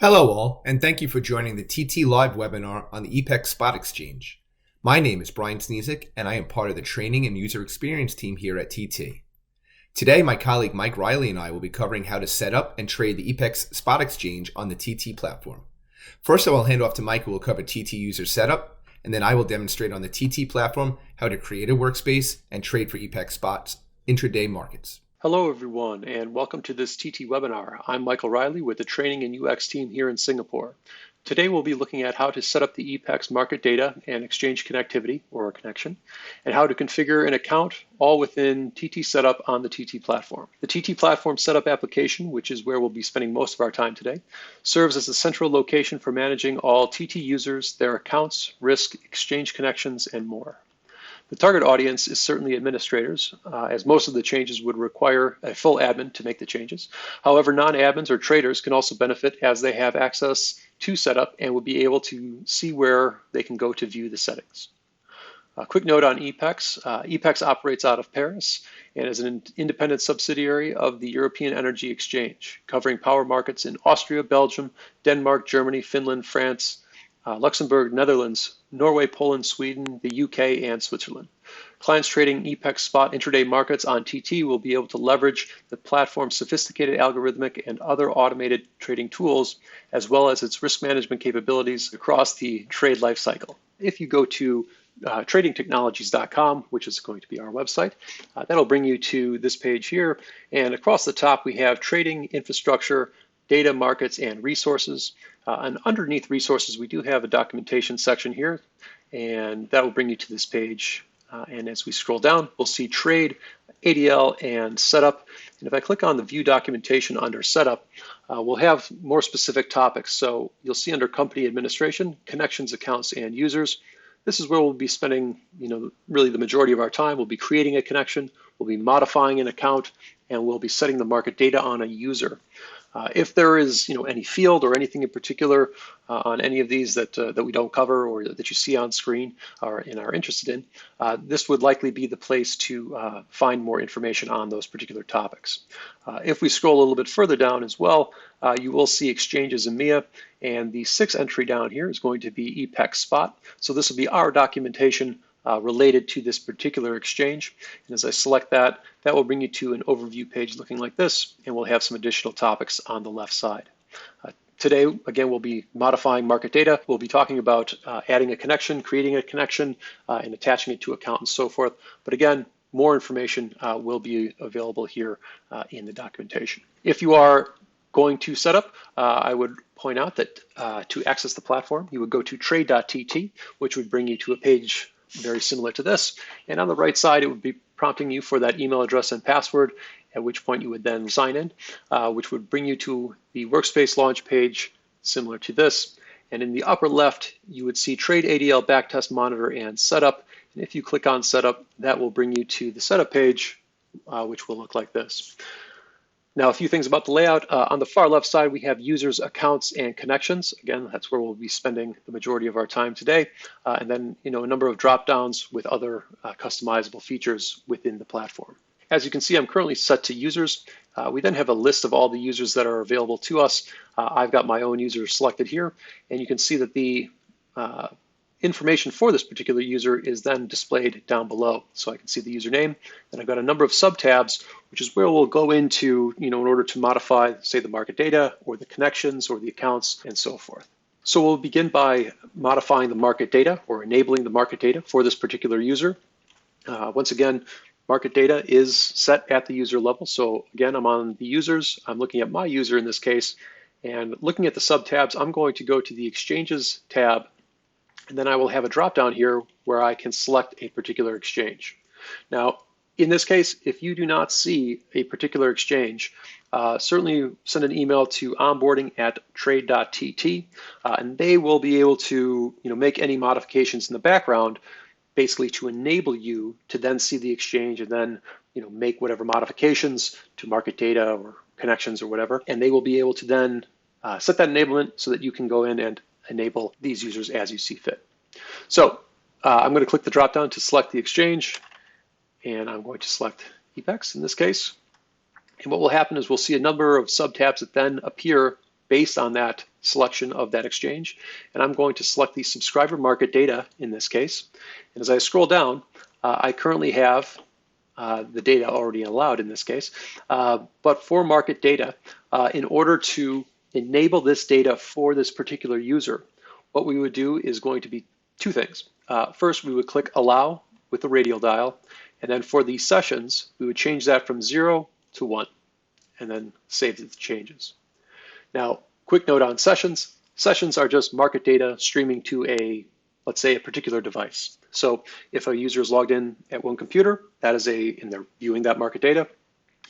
Hello all, and thank you for joining the TT Live webinar on the EPEX SPOT Exchange. My name is Brian Sneesick, and I am part of the Training and User Experience team here at TT. Today, my colleague Mike Riley and I will be covering how to set up and trade the EPEX SPOT Exchange on the TT platform. First, I will hand off to Mike, who will cover TT user setup, and then I will demonstrate on the TT platform how to create a workspace and trade for EPEX SPOT's intraday markets. Hello everyone, and welcome to this TT webinar. I'm Michael Riley with the Training and UX team here in Singapore. Today we'll be looking at how to set up the EPEX market data and exchange connectivity, or a connection, and how to configure an account, all within TT Setup on the TT platform. The TT platform setup application, which is where we'll be spending most of our time today, serves as a central location for managing all TT users, their accounts, risk, exchange connections, and more. The target audience is certainly administrators, as most of the changes would require a full admin to make the changes. However, non-admins or traders can also benefit as they have access to setup and will be able to see where they can go to view the settings. A quick note on EPEX. EPEX operates out of Paris and is an independent subsidiary of the European Energy Exchange, covering power markets in Austria, Belgium, Denmark, Germany, Finland, France, Luxembourg, Netherlands, Norway, Poland, Sweden, the UK, and Switzerland. Clients trading EPEX spot intraday markets on TT will be able to leverage the platform's sophisticated algorithmic and other automated trading tools, as well as its risk management capabilities across the trade lifecycle. If you go to tradingtechnologies.com, which is going to be our website, that'll bring you to this page here. And across the top, we have trading infrastructure, data, markets, and resources. And underneath resources, we do have a documentation section here, and that will bring you to this page. And as we scroll down, we'll see trade, ADL, and setup. And if I click on the view documentation under setup, we'll have more specific topics. So you'll see under company administration, connections, accounts, and users. This is where we'll be spending, really the majority of our time. We'll be creating a connection, we'll be modifying an account, and we'll be setting the market data on a user. If there is, any field or anything in particular on any of these that we don't cover or that you see on screen or are interested in, this would likely be the place to find more information on those particular topics. If we scroll a little bit further down as well, you will see exchanges EMEA, and the sixth entry down here is going to be EPEX SPOT. So this will be our documentation related to this particular exchange. And as I select that, that will bring you to an overview page looking like this, and we'll have some additional topics on the left side. Today, again, we'll be modifying market data. We'll be talking about adding a connection, creating a connection, and attaching it to account and so forth. But again, more information will be available here in the documentation. If you are going to set up, I would point out that to access the platform, you would go to trade.tt, which would bring you to a page very similar to this. And on the right side, it would be prompting you for that email address and password, at which point you would then sign in, which would bring you to the workspace launch page similar to this. And in the upper left, you would see trade ADL backtest monitor and setup. And if you click on setup, that will bring you to the setup page, which will look like this. Now, a few things about the layout. On the far left side, we have users, accounts, and connections. Again, that's where we'll be spending the majority of our time today. And then, a number of drop-downs with other customizable features within the platform. As you can see, I'm currently set to users. We then have a list of all the users that are available to us. I've got my own user selected here, and you can see that the information for this particular user is then displayed down below. So I can see the username, and I've got a number of sub-tabs, which is where we'll go into, in order to modify, say, the market data or the connections or the accounts and so forth. So we'll begin by modifying the market data or enabling the market data for this particular user. Once again, market data is set at the user level. So again, I'm on the users. I'm looking at my user in this case, and looking at the sub-tabs, I'm going to go to the exchanges tab, and then I will have a drop down here where I can select a particular exchange. Now, in this case, if you do not see a particular exchange, certainly send an email to onboarding@trade.tt, and they will be able to make any modifications in the background, basically to enable you to then see the exchange and then make whatever modifications to market data or connections or whatever, and they will be able to then set that enablement so that you can go in and enable these users as you see fit. So I'm going to click the drop down to select the exchange, and I'm going to select EPEX in this case. And what will happen is we'll see a number of sub tabs that then appear based on that selection of that exchange. And I'm going to select the subscriber market data in this case. And as I scroll down, I currently have the data already allowed in this case. But for market data, in order to enable this data for this particular user, what we would do is going to be two things. First, we would click allow with the radial dial. And then for the sessions, we would change that from 0 to 1 and then save the changes. Now, quick note on sessions. Sessions are just market data streaming to a, let's say, a particular device. So if a user is logged in at one computer, that is and they're viewing that market data,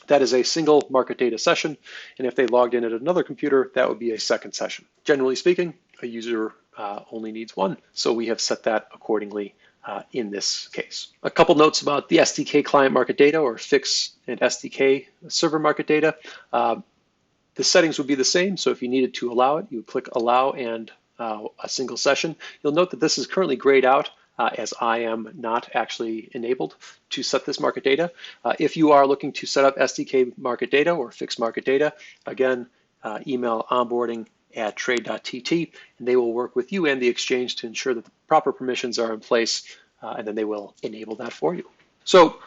that is a single market data session. And if they logged in at another computer, that would be a second session. Generally speaking, a user only needs one. So we have set that accordingly in this case. A couple notes about the SDK client market data or fix and SDK server market data. The settings would be the same. So if you needed to allow it, you would click allow and a single session. You'll note that this is currently grayed out as I am not actually enabled to set this market data. If you are looking to set up SDK market data or fix market data, again, email onboarding@trade.tt, and they will work with you and the exchange to ensure that the proper permissions are in place, and then they will enable that for you. So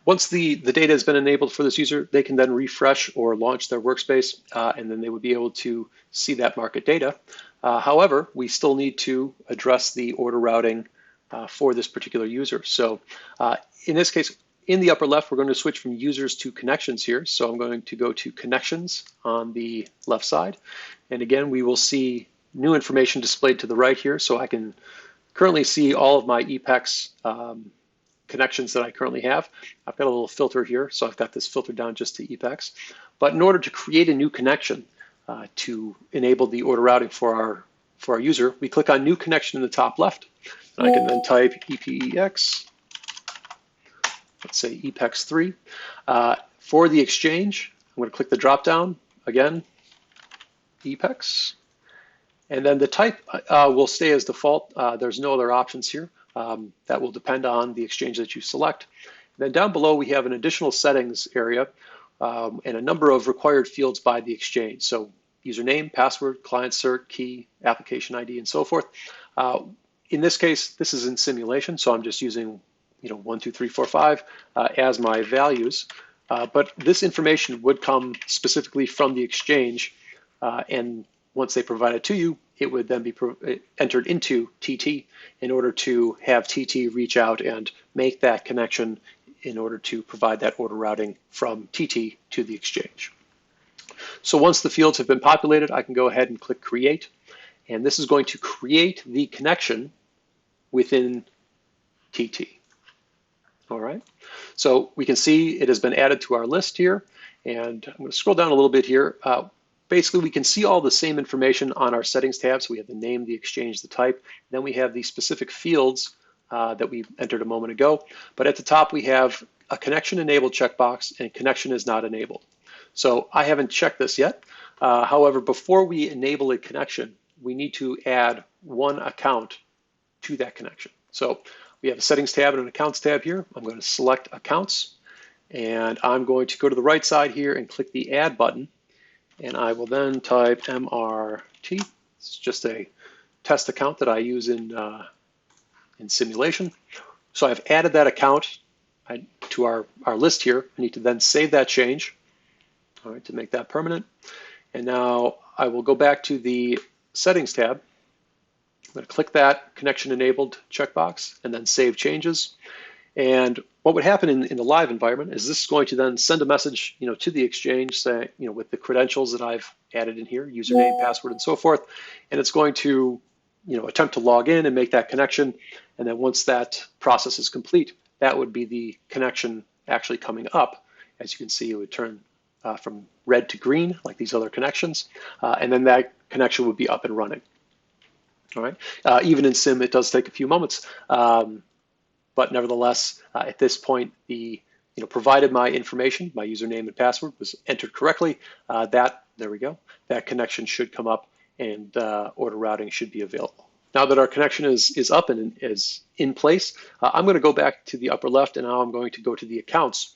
once the data has been enabled for this user, they can then refresh or launch their workspace, and then they would be able to see that market data. However, we still need to address the order routing for this particular user. So in this case, in the upper left, we're going to switch from users to connections here. So I'm going to go to connections on the left side. And again, we will see new information displayed to the right here. So I can currently see all of my EPEX connections that I currently have. I've got a little filter here. So I've got this filtered down just to EPEX. But in order to create a new connection to enable the order routing for our user, we click on new connection in the top left. And I can then type EPEX, let's say EPEX 3. For the exchange, I'm going to click the drop down again, EPEX. And then the type will stay as default. There's no other options here. That will depend on the exchange that you select. And then down below, we have an additional settings area and a number of required fields by the exchange. So username, password, client cert, key, application ID, and so forth. In this case, this is in simulation, so I'm just using 1, 2, 3, 4, 5 as my values. But this information would come specifically from the exchange, and once they provide it to you, it would then be entered into TT in order to have TT reach out and make that connection in order to provide that order routing from TT to the exchange. So once the fields have been populated, I can go ahead and click Create. And this is going to create the connection within TT. All right. So we can see it has been added to our list here. And I'm going to scroll down a little bit here. Basically, we can see all the same information on our settings tab. So we have the name, the exchange, the type. Then we have the specific fields that we entered a moment ago. But at the top, we have a connection enabled checkbox and connection is not enabled. So I haven't checked this yet. However, before we enable a connection, we need to add one account to that connection. So we have a settings tab and an accounts tab here. I'm going to select accounts and I'm going to go to the right side here and click the add button. And I will then type MRT. It's just a test account that I use in simulation. So I've added that account to our list here. I need to then save that change, all right, to make that permanent. And now I will go back to the settings tab. I'm going to click that connection enabled checkbox and then save changes. And what would happen in the live environment is this is going to then send a message, to the exchange, say, with the credentials that I've added in here, username, password, and so forth. And it's going to, attempt to log in and make that connection. And then once that process is complete, that would be the connection actually coming up. As you can see, it would turn from red to green, like these other connections. And then that connection would be up and running. All right. Even in sim, it does take a few moments. But nevertheless, at this point, provided my information, my username and password was entered correctly, there we go, that connection should come up and order routing should be available. Now that our connection is up and is in place, I'm going to go back to the upper left and now I'm going to go to the accounts.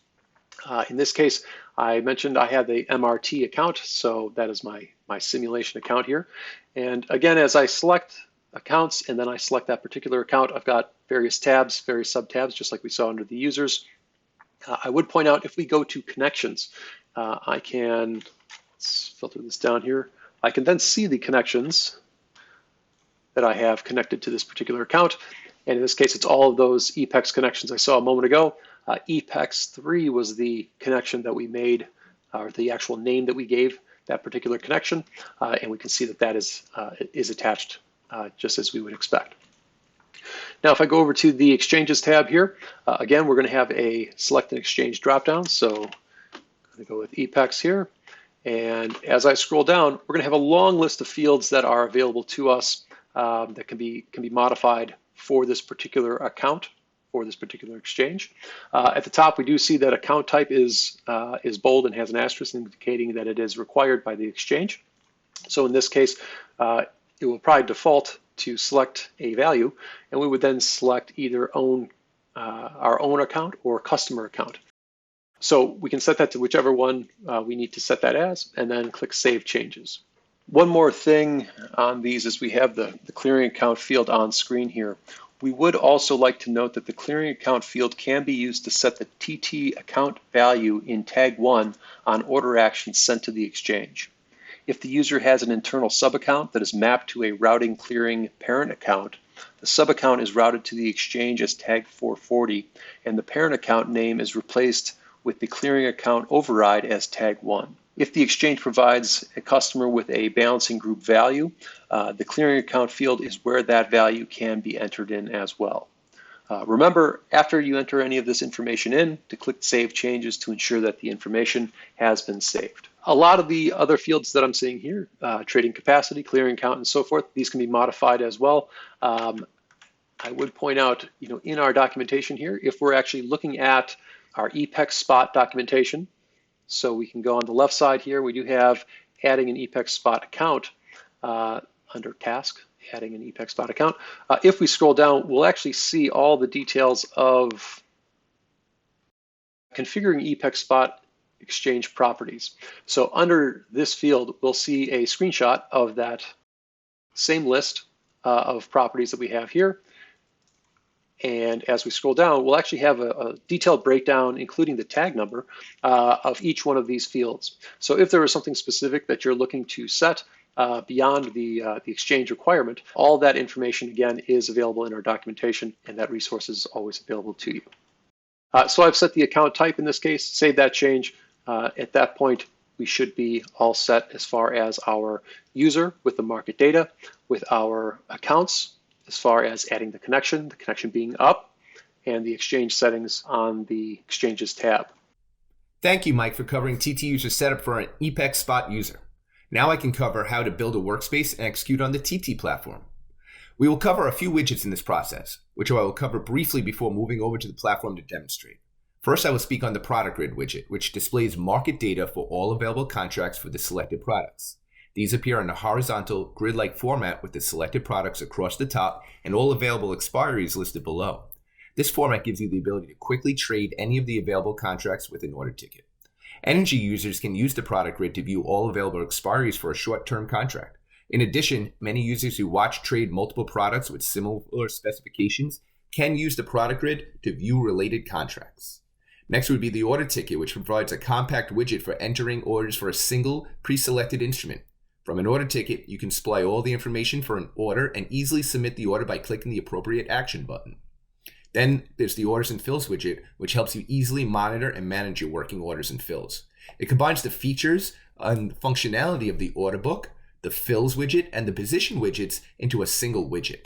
In this case, I mentioned I have the MRT account, so that is my simulation account here. And again, as I select accounts and then I select that particular account, I've got various tabs, various sub-tabs, just like we saw under the users. I would point out if we go to connections, I can, let's filter this down here, I can then see the connections that I have connected to this particular account. And in this case, it's all of those EPEX connections I saw a moment ago. EPEX 3 was the connection that we made, or the actual name that we gave that particular connection. And we can see that that is attached just as we would expect. Now, if I go over to the Exchanges tab here, again, we're going to have a Select an Exchange dropdown. So I'm going to go with EPEX here. And as I scroll down, we're going to have a long list of fields that are available to us that can be modified for this particular account, for this particular exchange. At the top, we do see that account type is bold and has an asterisk indicating that it is required by the exchange. So in this case, it will probably default to select a value, and we would then select either our own account or customer account. So we can set that to whichever one we need to set that as, and then click Save Changes. One more thing on these is we have the clearing account field on screen here. We would also like to note that the clearing account field can be used to set the TT account value in tag 1 on order actions sent to the exchange. If the user has an internal sub-account that is mapped to a routing clearing parent account, the sub-account is routed to the exchange as tag 440, and the parent account name is replaced with the clearing account override as tag 1. If the exchange provides a customer with a balancing group value, the clearing account field is where that value can be entered in as well. Remember, after you enter any of this information in, to click Save Changes to ensure that the information has been saved. A lot of the other fields that I'm seeing here, trading capacity, clearing account, and so forth, these can be modified as well. I would point out, in our documentation here, if we're actually looking at our EPEX SPOT documentation, so we can go on the left side here, we do have adding an EPEX SPOT account under task, adding an EPEX SPOT account. If we scroll down, we'll actually see all the details of configuring EPEX SPOT exchange properties. So under this field, we'll see a screenshot of that same list of properties that we have here. And as we scroll down, we'll actually have a detailed breakdown, including the tag number of each one of these fields. So if there is something specific that you're looking to set beyond the exchange requirement, all that information, again, is available in our documentation, and that resource is always available to you. So I've set the account type in this case, save that change. At that point, we should be all set as far as our user with the market data, with our accounts, as far as adding the connection being up, and the exchange settings on the Exchanges tab. Thank you, Mike, for covering TT user setup for an EPEX SPOT user. Now I can cover how to build a workspace and execute on the TT platform. We will cover a few widgets in this process, which I will cover briefly before moving over to the platform to demonstrate. First, I will speak on the product grid widget, which displays market data for all available contracts for the selected products. These appear in a horizontal, grid-like format with the selected products across the top and all available expiries listed below. This format gives you the ability to quickly trade any of the available contracts with an order ticket. Energy users can use the product grid to view all available expiries for a short-term contract. In addition, many users who watch trade multiple products with similar specifications can use the product grid to view related contracts. Next would be the order ticket, which provides a compact widget for entering orders for a single pre-selected instrument. From an order ticket, you can supply all the information for an order and easily submit the order by clicking the appropriate action button. Then there's the Orders and Fills widget, which helps you easily monitor and manage your working orders and fills. It combines the features and functionality of the order book, the Fills widget, and the Position widgets into a single widget.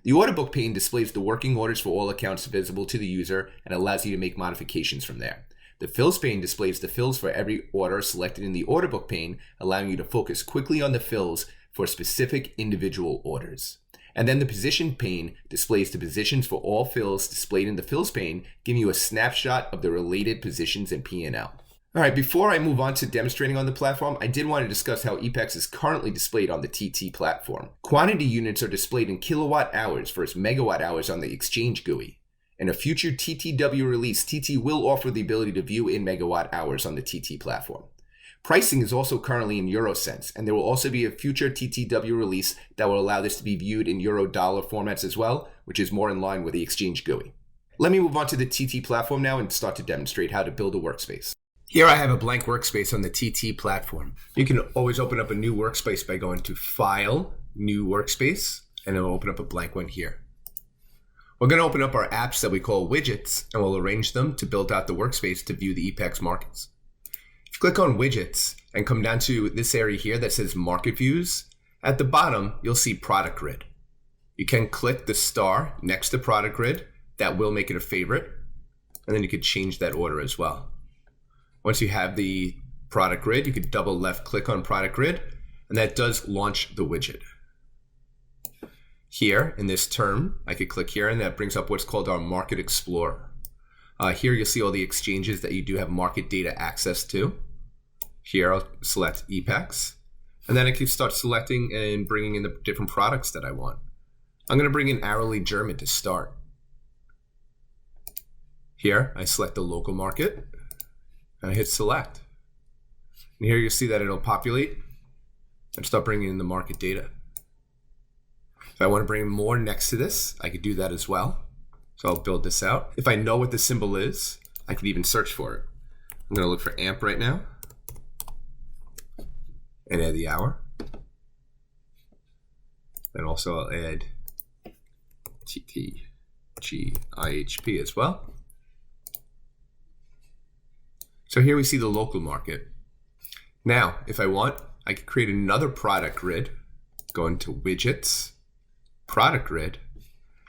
The order book pane displays the working orders for all accounts visible to the user and allows you to make modifications from there. The Fills pane displays the fills for every order selected in the order book pane, allowing you to focus quickly on the fills for specific individual orders. And then the Position pane displays the positions for all fills displayed in the Fills pane, giving you a snapshot of the related positions in P&L. All right, before I move on to demonstrating on the platform, I did want to discuss how EPEX is currently displayed on the TT platform. Quantity units are displayed in kilowatt hours versus megawatt hours on the Exchange GUI. In a future TTW release, TT will offer the ability to view in megawatt hours on the TT platform. Pricing is also currently in euro cents, and there will also be a future TTW release that will allow this to be viewed in euro dollar formats as well, which is more in line with the exchange GUI. Let me move on to the TT platform now and start to demonstrate how to build a workspace. Here I have a blank workspace on the TT platform. You can always open up a new workspace by going to File, New Workspace, and it'll open up a blank one here. We're going to open up our apps that we call widgets, and we'll arrange them to build out the workspace to view the EPEX markets. If you click on widgets and come down to this area here that says market views, at the bottom, you'll see product grid. You can click the star next to product grid. That will make it a favorite. And then you could change that order as well. Once you have the product grid, you could double left click on product grid, and that does launch the widget. Here in this term, I could click here and that brings up what's called our Market Explorer. Here you'll see all the exchanges that you do have market data access to. Here I'll select EPEX, and then I can start selecting and bringing in the different products that I want. I'm going to bring in hourly German to start. Here I select the local market and I hit select. And here you'll see that it'll populate and start bringing in the market data. If I want to bring more next to this, I could do that as well. So I'll build this out. If I know what the symbol is, I could even search for it. I'm going to look for AMP right now and add the hour. Then also I'll add TTGIHP as well. So here we see the local market. Now, if I want, I could create another product grid, go into widgets, product grid,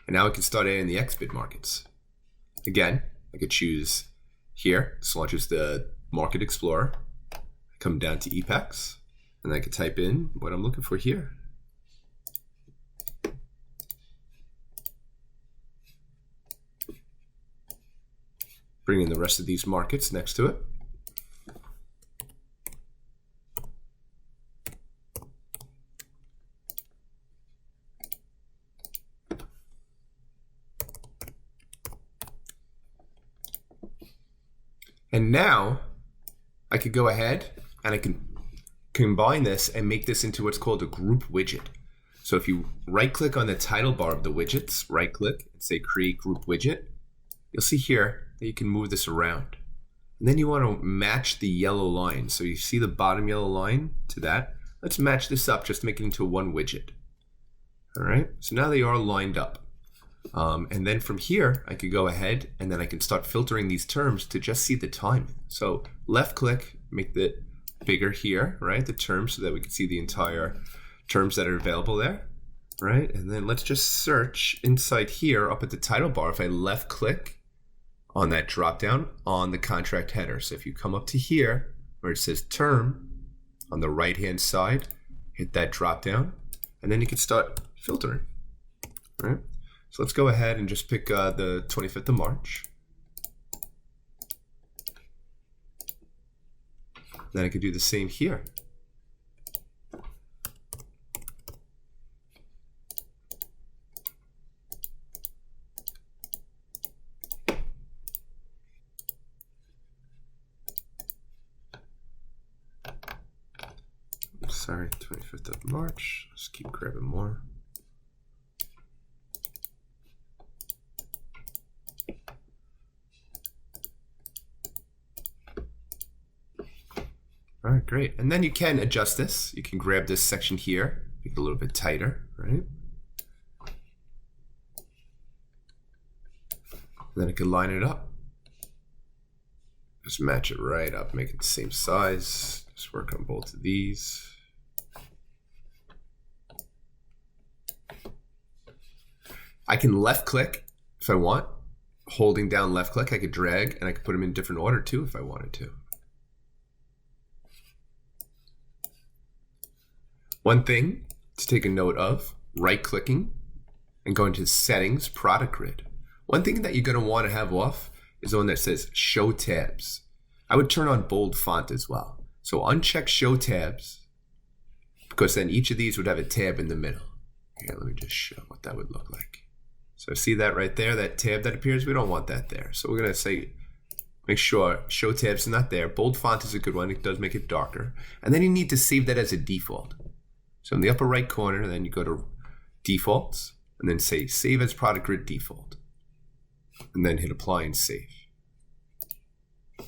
and now I can start adding the XBIT markets. Again, I could choose here, this launches the Market Explorer, come down to EPEX, and I could type in what I'm looking for here. Bring in the rest of these markets next to it. And now I could go ahead and I can combine this and make this into what's called a group widget. So if you right click on the title bar of the widgets, right click and say create group widget, you'll see here that you can move this around. And then you want to match the yellow line. So you see the bottom yellow line to that. Let's match this up just to make it into one widget. All right, so now they are lined up. And then from here, I could go ahead and then I can start filtering these terms to just see the time. So left click, make it bigger here, right? The terms so that we can see the entire terms that are available there, right? And then let's just search inside here up at the title bar. If I left click on that drop down on the contract header. So if you come up to here where it says term on the right hand side, hit that drop down, and then you can start filtering, right? So let's go ahead and just pick the 25th of March. Then I could do the same here. Sorry, 25th of March. Let's keep grabbing more. All right, great. And then you can adjust this. You can grab this section here, make it a little bit tighter, right? And then I can line it up. Just match it right up, make it the same size. Just work on both of these. I can left click if I want. Holding down left click, I could drag and I could put them in different order too if I wanted to. One thing to take a note of, right clicking and going to settings, product grid. One thing that you're going to want to have off is the one that says show tabs. I would turn on bold font as well. So uncheck show tabs because then each of these would have a tab in the middle. Here, let me just show what that would look like. So see that right there, that tab that appears? We don't want that there. So we're going to say, make sure show tabs is not there. Bold font is a good one. It does make it darker. And then you need to save that as a default. So in the upper right corner, then you go to defaults and then say save as product grid default. And then hit apply and save. I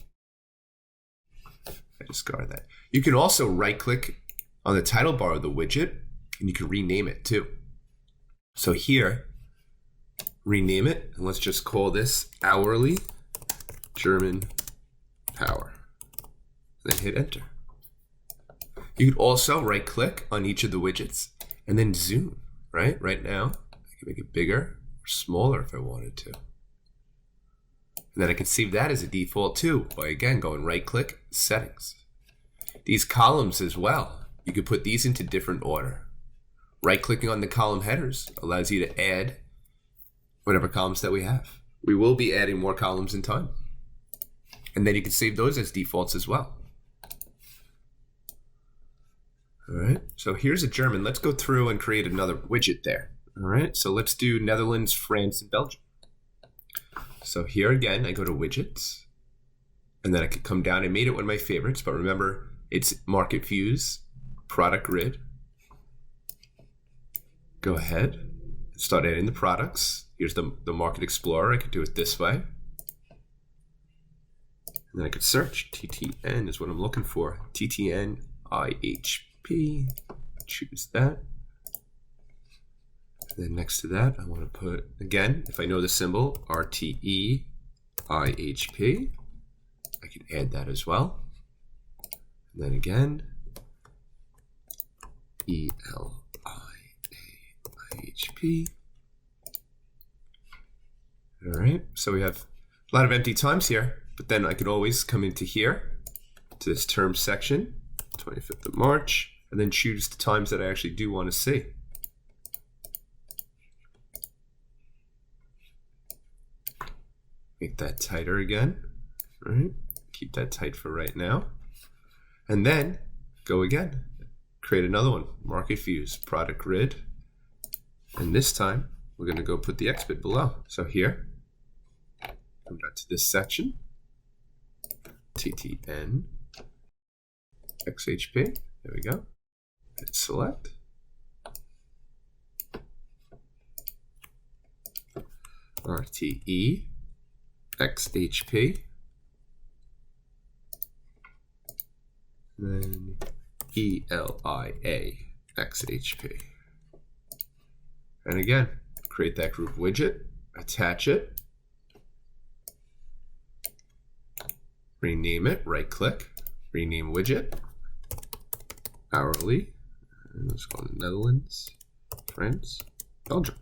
discard that. You can also right click on the title bar of the widget and you can rename it too. So here, rename it, and let's just call this hourly German power. Then hit enter. You could also right click on each of the widgets and then zoom, right? Right now, I can make it bigger or smaller if I wanted to. And then I can save that as a default too by again going right click, settings. These columns as well, you could put these into different order. Right clicking on the column headers allows you to add whatever columns that we have. We will be adding more columns in time. And then you can save those as defaults as well. All right, so here's a German. Let's go through and create another widget there. All right, so let's do Netherlands, France, and Belgium. So here again, I go to widgets, and then I could come down. I made it one of my favorites, but remember, it's market views, product grid. Go ahead, start adding the products. Here's the Market Explorer. I could do it this way. And then I could search. TTN is what I'm looking for. TTN IHP. Choose that. And then next to that, I want to put, again, if I know the symbol, RTE IHP. I can add that as well. And then again, ELIAIHP. All right, so we have a lot of empty times here, but then I could always come into here to this term section, 25th of March, and then choose the times that I actually do want to see. Make that tighter again. All right, keep that tight for right now. And then go again, create another one, market views, product grid. And this time we're going to go put the XBit below. So here, come down to this section, TTN, XHP, there we go, hit select. RTE, XHP, then ELIA, XHP. And again, create that group widget, attach it, rename it, right click, rename widget, hourly, and let's call it Netherlands, France, Belgium.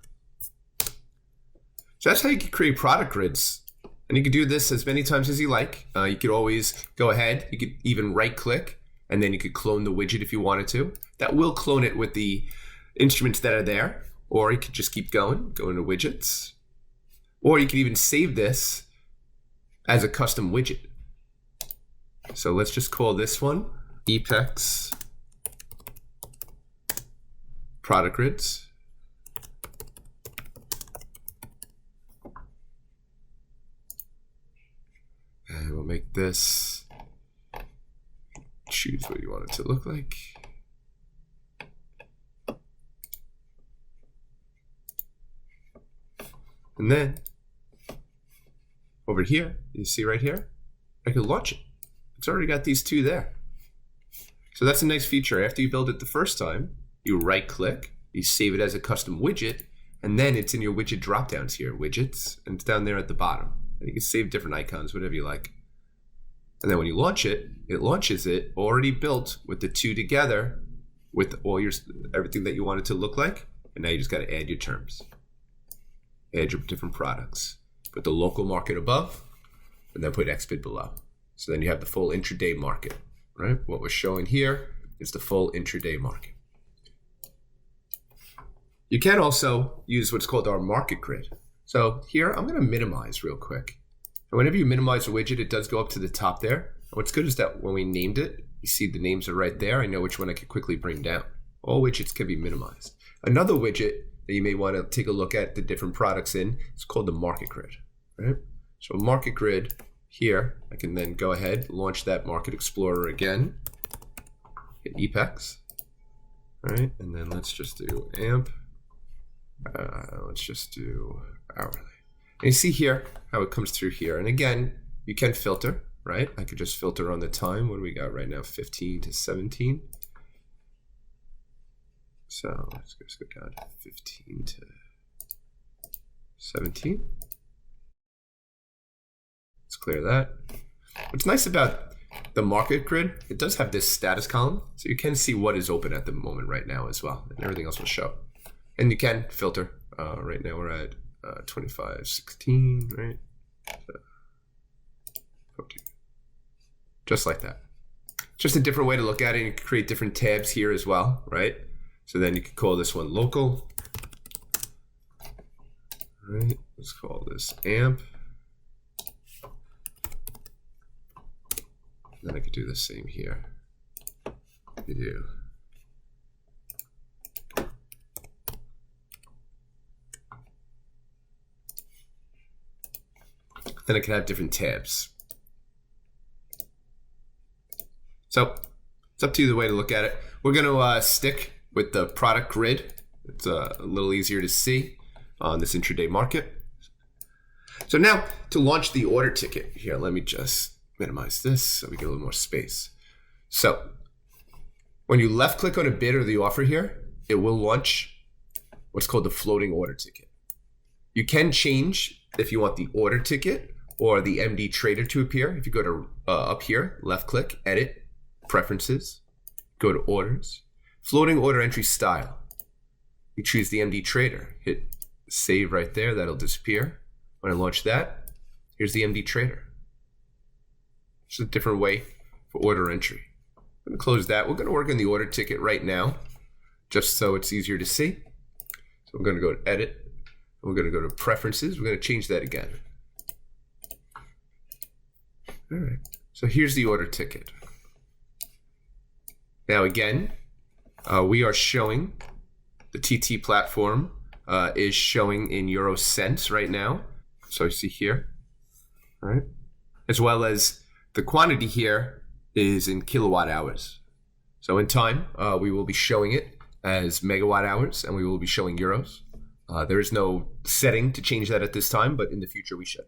So that's how you can create product grids. And you can do this as many times as you like. You could always go ahead, you could even right click, and then you could clone the widget if you wanted to. That will clone it with the instruments that are there. Or you could just keep going, go into widgets. Or you could even save this as a custom widget. So let's just call this one EPEX Product Grids. And we'll make this, choose what you want it to look like. And then over here, you see right here, I can launch it. It's already got these two there. So that's a nice feature. After you build it the first time, you right click, you save it as a custom widget, and then it's in your widget dropdowns here, widgets, and it's down there at the bottom. And you can save different icons, whatever you like. And then when you launch it, it launches it already built with the two together with all your everything that you want it to look like. And now you just got to add your terms. Add your different products. Put the local market above, and then put XBit below. So then you have the full intraday market, right? What we're showing here is the full intraday market. You can also use what's called our market grid. So here, I'm going to minimize real quick. And whenever you minimize a widget, it does go up to the top there. And what's good is that when we named it, you see the names are right there. I know which one I can quickly bring down. All widgets can be minimized. Another widget that you may want to take a look at the different products in. It's called the market grid, right? So market grid here, I can then go ahead, launch that Market Explorer again, hit EPEX, right? And then let's just do AMP. Let's just do hourly. And you see here how it comes through here. And again, you can filter, right? I could just filter on the time. What do we got right now? 15 to 17. So let's just go down to 15 to 17. Let's clear that. What's nice about the market grid, it does have this status column. So you can see what is open at the moment right now as well. And everything else will show. And you can filter. Right now we're at 2516, right? So, 14. Just like that. Just a different way to look at it. You can create different tabs here as well, right? So then you can call this one local. All right, let's call this AMP. And then I could do the same here. Video. Then I can have different tabs. So it's up to you the way to look at it. We're going to stick with the product grid. It's a little easier to see on this intraday market. So now to launch the order ticket here, let me just minimize this so we get a little more space. So when you left click on a bid or the offer here, it will launch what's called the floating order ticket. You can change if you want the order ticket or the MD trader to appear. If you go to up here, left click, edit, preferences, go to orders, floating order entry style. You choose the MD trader, hit save right there, that'll disappear. When I launch that, here's the MD trader. It's a different way for order entry. I'm gonna close that. We're gonna work on the order ticket right now, just so it's easier to see. So we're gonna go to edit, we're gonna go to preferences, we're gonna change that again. All right, so here's the order ticket. Now again, we are showing, the TT platform is showing in Euro cents right now. So you see here, all right? As well as the quantity here is in kilowatt hours. So in time, we will be showing it as megawatt hours and we will be showing euros. There is no setting to change that at this time, but in the future we should.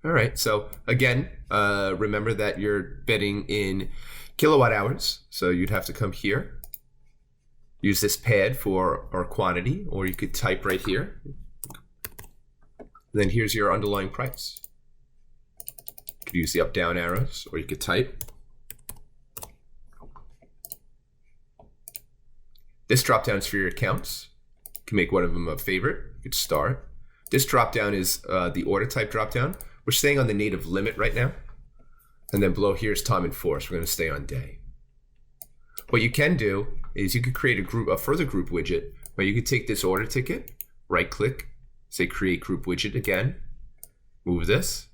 All right, so again, remember that you're betting in kilowatt hours. So you'd have to come here, use this pad for our quantity, or you could type right here. Then here's your underlying price. You could use the up down arrows, or you could type. This drop down is for your accounts. You can make one of them a favorite. You could start. This drop down is the order type drop down. We're staying on the native limit right now. And then below here is time and force. We're going to stay on day. What you can do is you could create a further group widget where you could take this order ticket, right click, say create group widget again, move this,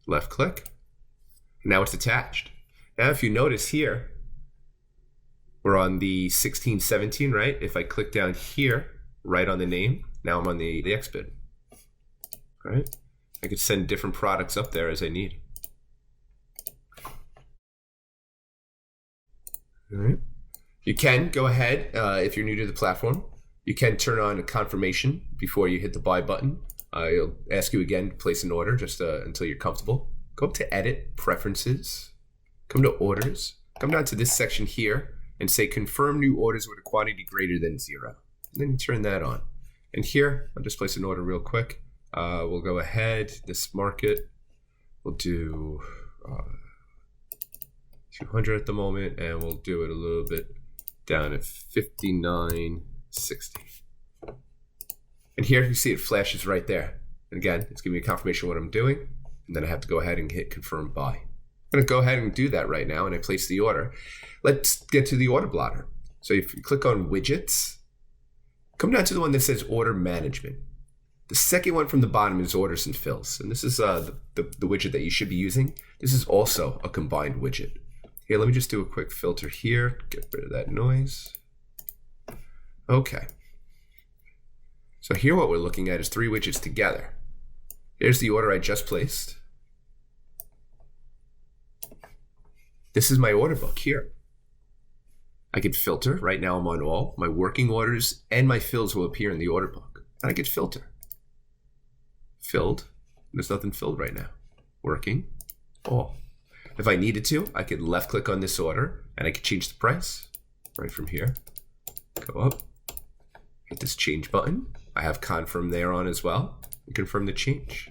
left click, and now it's attached. Now if you notice here, we're on the 1617, right? If I click down here, right on the name, now I'm on the XBid, right? I could send different products up there as I need. All right. You can go ahead, if you're new to the platform, you can turn on a confirmation before you hit the buy button. It'll ask you again to place an order just until you're comfortable. Go up to edit, preferences, come to orders, come down to this section here and say confirm new orders with a quantity greater than 0. And then you turn that on. And here, I'll just place an order real quick. We'll go ahead, this market, we'll do 200 at the moment, and we'll do it a little bit down at 59.60. And here you see it flashes right there. And again, it's giving me a confirmation of what I'm doing, and then I have to go ahead and hit confirm buy. I'm gonna go ahead and do that right now, and I place the order. Let's get to the order blotter. So if you click on widgets, come down to the one that says order management. The second one from the bottom is orders and fills. And this is the widget that you should be using. This is also a combined widget. Here, let me just do a quick filter here, get rid of that noise. Okay. So here what we're looking at is 3 widgets together. Here's the order I just placed. This is my order book here. I could filter. Right now I'm on all. My working orders and my fills will appear in the order book. And I could filter. Filled. There's nothing filled right now. Working. All. If I needed to, I could left click on this order and I could change the price right from here. Go up. Hit this change button. I have confirm there on as well. And confirm the change.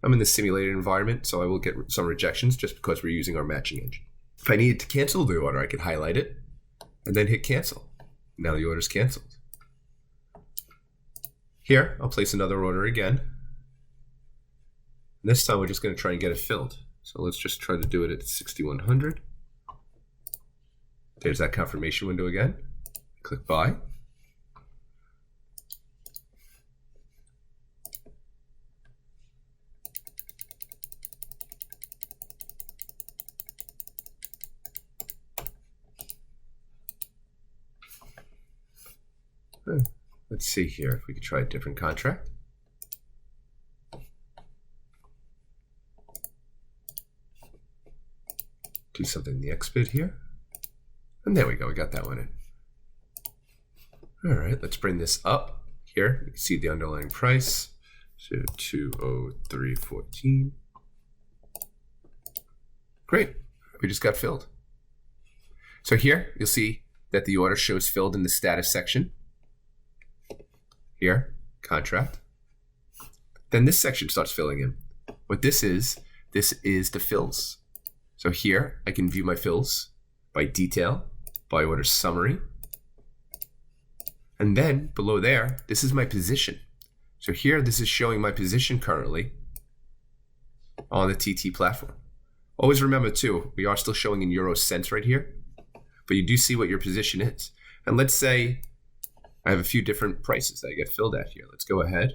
I'm in the simulated environment, so I will get some rejections just because we're using our matching engine. If I needed to cancel the order, I could highlight it and then hit cancel. Now the order's canceled. Here, I'll place another order again. And this time we're just going to try and get it filled. So let's just try to do it at 6100. There's that confirmation window again. Click buy. Let's see here if we could try a different contract. Do something in the XBID here. And there we go, we got that one in. All right, let's bring this up here. You can see the underlying price. So 203.14. Great, we just got filled. So here you'll see that the order shows filled in the status section. Here, contract. Then this section starts filling in. What this is the fills. So here I can view my fills by detail, by order summary. And then below there, this is my position. So here, this is showing my position currently on the TT platform. Always remember too, we are still showing in euro cents right here, but you do see what your position is. And let's say I have a few different prices that I get filled at here. Let's go ahead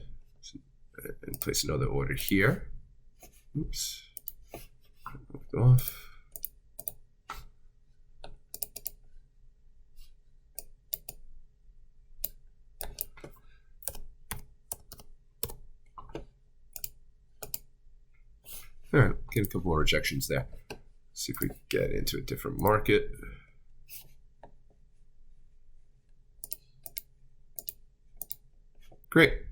and place another order here. Oops. Off. All right, get a couple more rejections there. See if we can get into a different market. Great.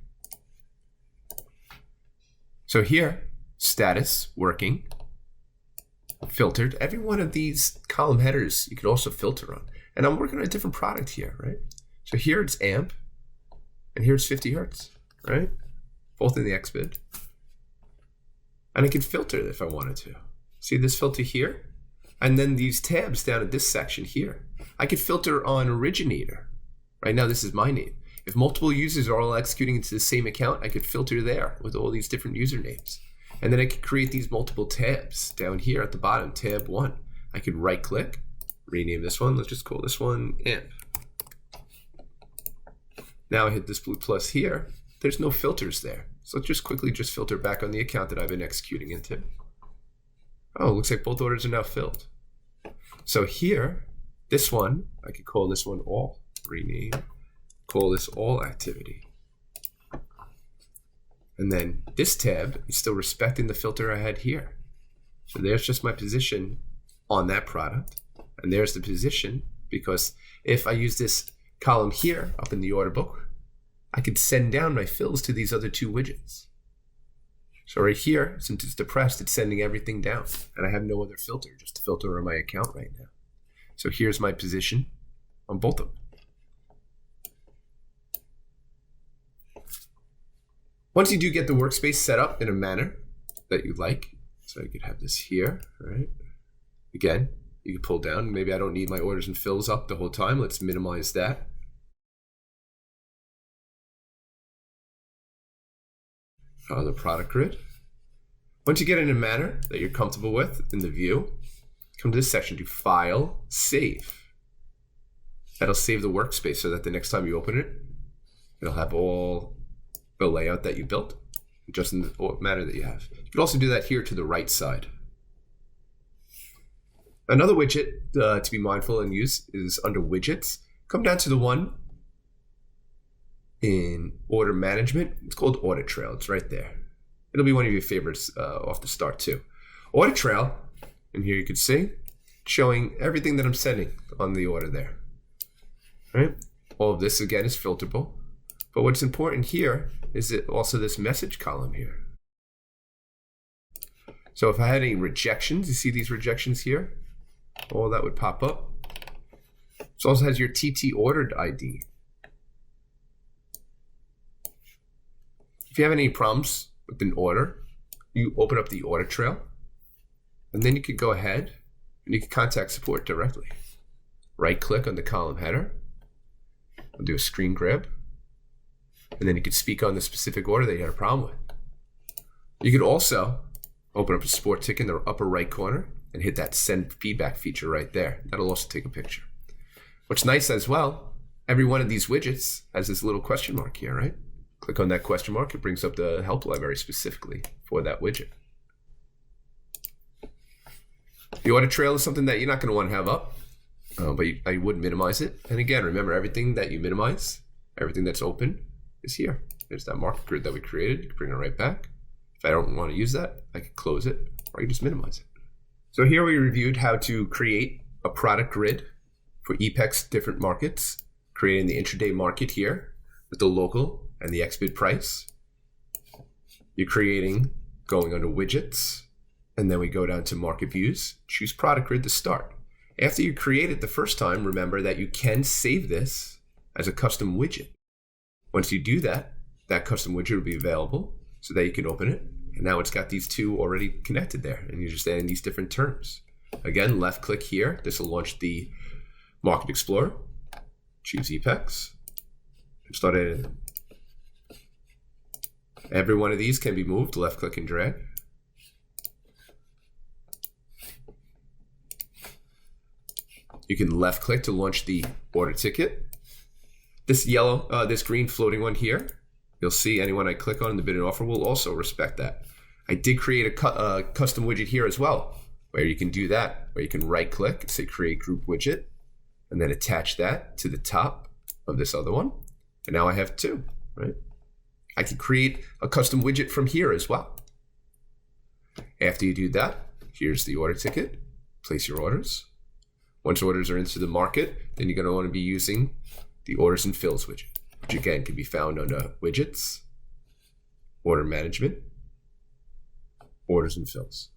So here, status, working, filtered. Every one of these column headers you could also filter on. And I'm working on a different product here, right? So here it's amp, and here it's 50 hertz, right? Both in the XBID. And I can filter if I wanted to. See this filter here? And then these tabs down at this section here. I could filter on originator. Right now this is my name. If multiple users are all executing into the same account, I could filter there with all these different usernames. And then I could create these multiple tabs down here at the bottom, tab 1. I could right click, rename this one. Let's just call this one amp. Now I hit this blue plus here. There's no filters there. So let's just quickly filter back on the account that I've been executing into. Oh, looks like both orders are now filled. So here, this one, I could call this one all, rename, call this all activity. And then this tab is still respecting the filter I had here. So there's just my position on that product. And there's the position, because if I use this column here up in the order book, I could send down my fills to these other 2 widgets. So right here, since it's depressed, it's sending everything down. And I have no other filter, just to filter on my account right now. So here's my position on both of them. Once you do get the workspace set up in a manner that you like, so you could have this here, right? Again, you can pull down. Maybe I don't need my orders and fills up the whole time. Let's minimize that. The product grid. Once you get in a manner that you're comfortable with in the view, come to this section, do File, Save. That'll save the workspace so that the next time you open it, it'll have all the layout that you built, just in the manner that you have. You can also do that here to the right side. Another widget to be mindful and use is under widgets. Come down to the one in order management, it's called audit trail. It's right there. It'll be one of your favorites off the start too. Audit trail, and here you can see, showing everything that I'm setting on the order there. Right? All of this again is filterable. But what's important here is that also this message column here. So if I had any rejections, you see these rejections here? All that would pop up. It also has your TT ordered ID. If you have any problems with an order, you open up the audit trail, and then you can go ahead and you can contact support directly. Right click on the column header. I'll do a screen grab. And then you could speak on the specific order that you had a problem with. You could also open up a support ticket in the upper right corner and hit that send feedback feature right there. That'll also take a picture. What's nice as well, every one of these widgets has this little question mark here, right? Click on that question mark, it brings up the help library specifically for that widget. The audit trail is something that you're not going to want to have up, but I would minimize it. And again, remember, everything that you minimize, everything that's open is here. There's that market grid that we created. You can bring it right back. If I don't want to use that, I can close it, or I can just minimize it. So here we reviewed how to create a product grid for EPEX different markets, creating the intraday market here with the local and the XBID price. You're creating, going under widgets, and then we go down to market views, choose product grid to start. After you create it the first time, remember that you can save this as a custom widget. Once you do that, that custom widget will be available so that you can open it. And now it's got these two already connected there, and you're just adding these different terms. Again, left click here. This will launch the Market Explorer. Choose EPEX. And start editing them. Every one of these can be moved, left click and drag. You can left click to launch the order ticket. This green floating one here, you'll see anyone I click on in the bid and offer will also respect that. I did create a custom widget here as well, where you can do that, where you can right click and say create group widget, and then attach that to the top of this other one. And now I have two, right? I can create a custom widget from here as well. After you do that, here's the order ticket, place your orders. Once orders are into the market, then you're going to want to be using the orders and fills widget, which again can be found under widgets, order management, orders and fills.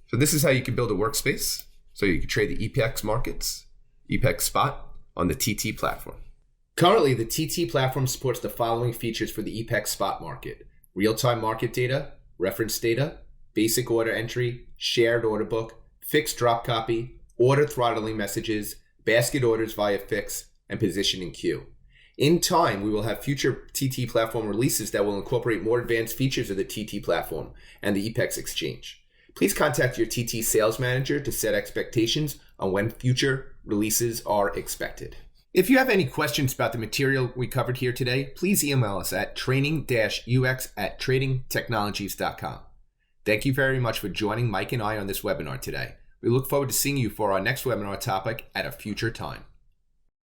So this is how you can build a workspace. So you can trade the EPEX markets, EPEX SPOT on the TT platform. Currently, the TT platform supports the following features for the EPEX Spot market: real-time market data, reference data, basic order entry, shared order book, fixed drop copy, order throttling messages, basket orders via fix, and position in queue. In time, we will have future TT platform releases that will incorporate more advanced features of the TT platform and the EPEX exchange. Please contact your TT sales manager to set expectations on when future releases are expected. If you have any questions about the material we covered here today, please email us at training-ux@tradingtechnologies.com. Thank you very much for joining Mike and I on this webinar today. We look forward to seeing you for our next webinar topic at a future time.